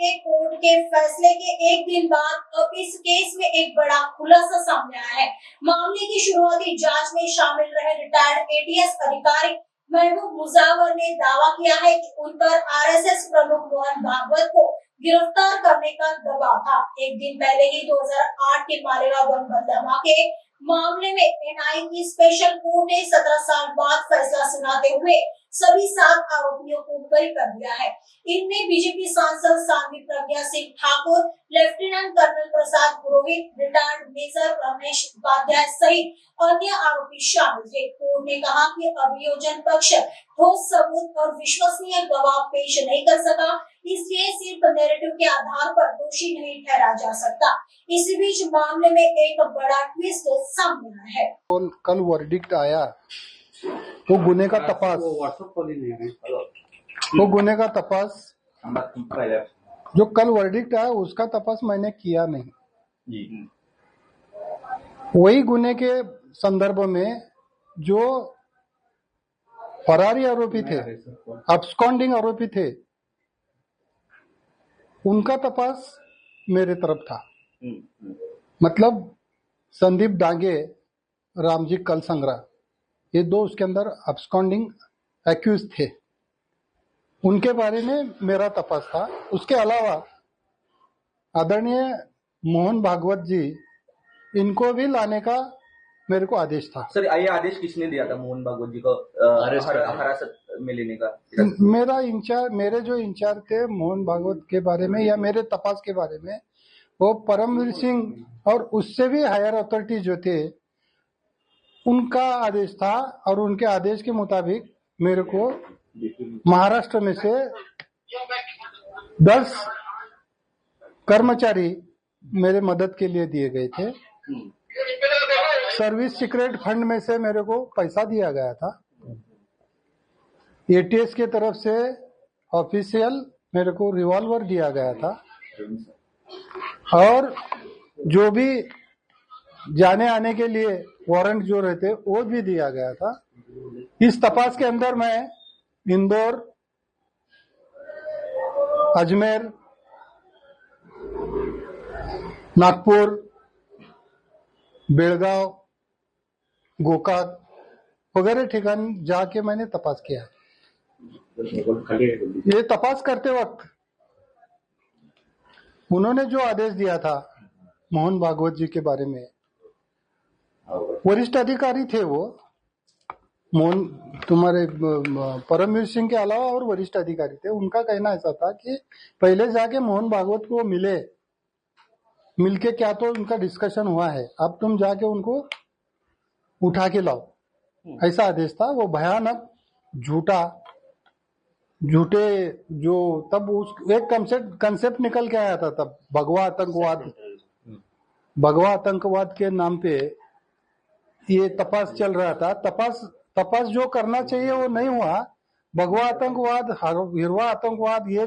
के कोर्ट के फैसले के एक दिन बाद अब इस केस में एक बड़ा खुलासा सामने आया है। मामले की शुरुआती जांच में शामिल रहे रिटायर्ड एटीएस अधिकारी महबूब मुजावर ने दावा किया है कि उन पर आरएसएस प्रमुख मोहन भागवत को गिरफ्तार करने का दबाव था। एक दिन पहले ही 2008 के मालेगांव बम धमाके मामले में एनआईए की स्पेशल कोर्ट ने 17 साल बाद फैसला सुनाते हुए सभी 7 आरोपियों को बरी कर दिया है। इनमें बीजेपी सांसद Sadhvi Pragya Singh Thakur, lieutenant colonel Prasad Purohit, retired major Ramesh Upadhyay सहित अन्य आरोपी शामिल थे। कोर्ट ने कहा कि अभियोजन पक्ष ठोस सबूत और विश्वसनीय गवाह पेश नहीं कर सका, इसलिए सिर्फ नैरेटिव के आधार पर दोषी नहीं ठहराया जा सकता। इसी बीच मामले में एक बड़ा ट्विस्ट सामने आया है। कल वर्डिक्ट आया, वो गुने का तपास, वो गुने का तपास जो कल वर्डिक्ट आया उसका तपास मैंने किया नहीं। वही गुने के संदर्भ में जो फरारी आरोपी थे, अब्सकॉन्डिंग आरोपी थे, उनका तपास मेरे तरफ था। मतलब संदीप डांगे, रामजी कलसंग्रा, ये 2 उसके अंदर अब्सकॉन्डिंग एक्यूज थे, उनके बारे में मेरा तपास था। उसके अलावा आदरणीय मोहन भागवत जी, इनको भी लाने का मेरे को आदेश था। सर, ये आदेश किसने दिया था मोहन भागवत जी को हिरासत में लेने का? मेरे जो इंचार्ज थे मोहन भागवत के बारे में या मेरे तपास के बारे में, वो परमवीर सिंह और उससे भी हायर अथॉरिटी जो थे, उनका आदेश था। और उनके आदेश के मुताबिक मेरे को महाराष्ट्र में से 10 कर्मचारी मेरे मदद के लिए दिए गए थे। सर्विस सीक्रेट फंड में से मेरे को पैसा दिया गया था। एटीएस के तरफ से ऑफिशियल मेरे को रिवॉल्वर दिया गया था, और जो भी जाने आने के लिए वारंट जो रहते वो भी दिया गया था। इस तपास के अंदर मैं इंदौर, अजमेर, नागपुर, बेलगांव, गोकाक वगैरह ठिकान जाके मैंने तपास किया। ये तपास करते वक्त उन्होंने जो आदेश दिया था मोहन भागवत जी के बारे में, वरिष्ठ अधिकारी थे वो, मोहन तुम्हारे परमवीर सिंह के अलावा और वरिष्ठ अधिकारी थे। उनका कहना ऐसा था कि पहले जाके मोहन भागवत को मिलके क्या तो उनका डिस्कशन हुआ है, अब तुम जाके उनको उठा के लाओ, ऐसा आदेश था। वो भयानक झूठे जो तब उस एक कंसेप्ट निकल के आया था तब, भगवा आतंकवाद के नाम पे ये तपास चल रहा था। तपास जो करना चाहिए वो नहीं हुआ। भगवा आतंकवाद, हिरवा आतंकवाद, ये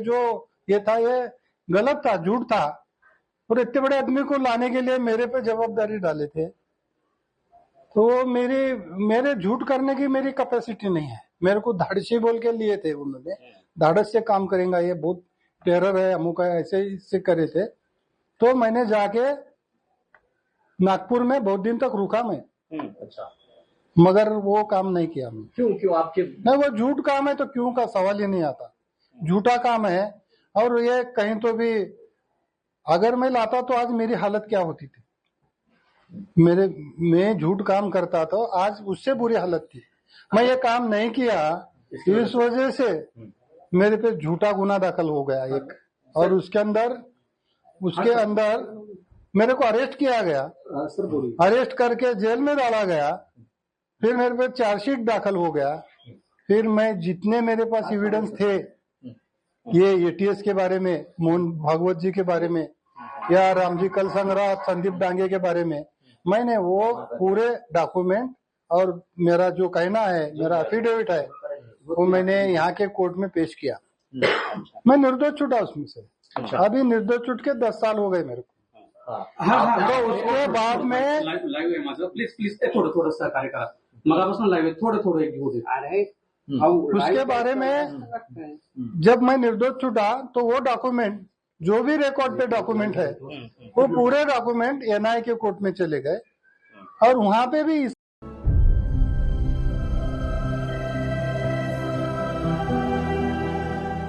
था, ये गलत था, झूठ था। और इतने बड़े आदमी को लाने के लिए मेरे पे जवाबदारी डाले थे, तो मेरे झूठ करने की मेरी कैपेसिटी नहीं है। मेरे को धाड़सी बोल के लिए थे उन्होंने, धाड़स से काम करेंगे, ये बहुत टेरर है, अमुक है, ऐसे से करे थे। तो मैंने जाके नागपुर में बहुत दिन तक रुका मैं। अच्छा, मगर वो काम नहीं किया मैं। क्यों आपके? नहीं, वो झूठ काम है तो क्यों का सवाल ही नहीं आता। झूठा काम है, और ये कहीं तो भी अगर मैं लाता तो आज मेरी हालत क्या होती थी। मैं झूठ काम करता तो आज उससे बुरी हालत थी। मैं ये काम नहीं किया, इस वजह से मेरे पे झूठा गुना दाखिल हो गया एक, और उसके अंदर मेरे को अरेस्ट किया गया। अरेस्ट करके जेल में डाला गया। फिर मेरे पे चार्जशीट दाखिल हो गया। फिर मैं जितने मेरे पास एविडेंस थे, ये एटीएस के बारे में, मोहन भागवत जी के बारे में, या रामजी कलसंग्रा, संदीप डांगे के बारे में, मैंने वो पूरे डॉक्यूमेंट और मेरा जो कहना है, मेरा एफिडेविट है, वो मैंने यहाँ के कोर्ट में पेश किया। मैं निर्दोष छूटा उसमें से। अभी निर्दोष छूट के 10 साल हो गए मेरे को। तो उसके बाद में लाईव्ह आहे माझं, प्लीज ते थोडं सहकार्य करा। मगापासून लाईव्ह आहे, थोडं एक घेऊ दे। उसके बारे में जब मैं निर्दोष छूटा तो वो डॉक्यूमेंट जो भी रिकॉर्ड पे डॉक्यूमेंट है वो पूरे डॉक्यूमेंट एनआई के कोर्ट में चले गए और वहां पे भी